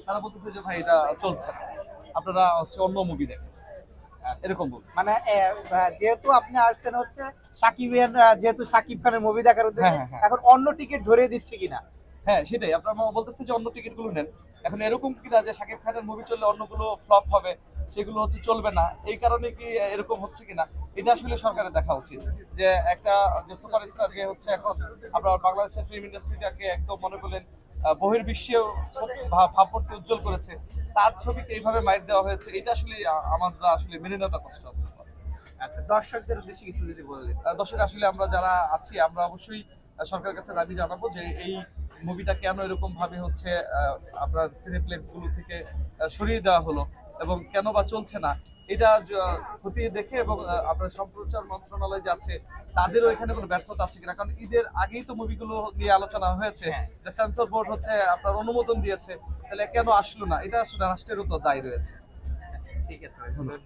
তারা বলতেছে যে ভাই এটা চলছে না, আপনারা হচ্ছে অন্য মুভি দেখেন, এরকম বলছে। মানে যেহেতু আপনি আসছেন হচ্ছে সাকিবের যেহেতু সাকিব খানের মুভি দেখার উদ্দেশ্যে, হ্যাঁ, হ্যাঁ। এখন অন্য টিকিট ধরিয়ে দিচ্ছে কিনা? হ্যাঁ সেটাই, আপনার মামা বলতেছে যে অন্য টিকিট গুলো নেন। এখন এরকম কিনা যে শাকিব খানের মুভি চললে অন্যগুলো ফ্লপ হবে, সেগুলো হচ্ছে চলবে না, এই কারণে কি এরকম হচ্ছে কিনা, এটা আসলে সরকারের দেখা উচিত। যে একটা যে সুপারস্টার যে হচ্ছে এখন আপনার বাংলাদেশের ফিল্ম ইন্ডাস্ট্রিটাকে একদম মনে করলেন বহির্বিশ্বেও খুব ভাবমূর্তি উজ্জ্বল করেছে, তার ছবিকে এইভাবে মাইর দেওয়া হয়েছে, এটা আসলে আমরা আসলে মেনে নেওয়াটা কষ্ট হবে। আচ্ছা, দর্শকদের উদ্দেশ্যে কিছু যদি বললেন। দর্শক আসলে আমরা যারা আছি আমরা অবশ্যই সরকারের কাছে দাবি জানাবো যে এই মুভিটা কেন এরকম ভাবে হচ্ছে আপনার সিনেপ্লেক্স গুলো থেকে সরিয়ে দেওয়া হলো এবং কেন বা চলছে না, এটা খতিয়ে দেখে এবং আপনার সম্প্রচার মন্ত্রণালয় যাচ্ছে তাদেরও এখানে কোনো ব্যর্থতা আছে কিনা, কারণ ঈদের আগেই তো মুভিগুলো নিয়ে আলোচনা হয়েছে, হ্যাঁ। যে সেন্সর বোর্ড হচ্ছে আপনার অনুমোদন দিয়েছে, তাহলে কেন আসলো না, এটা আসলে রাষ্ট্রের উপর দায় রয়েছে। ঠিক আছে ভাই।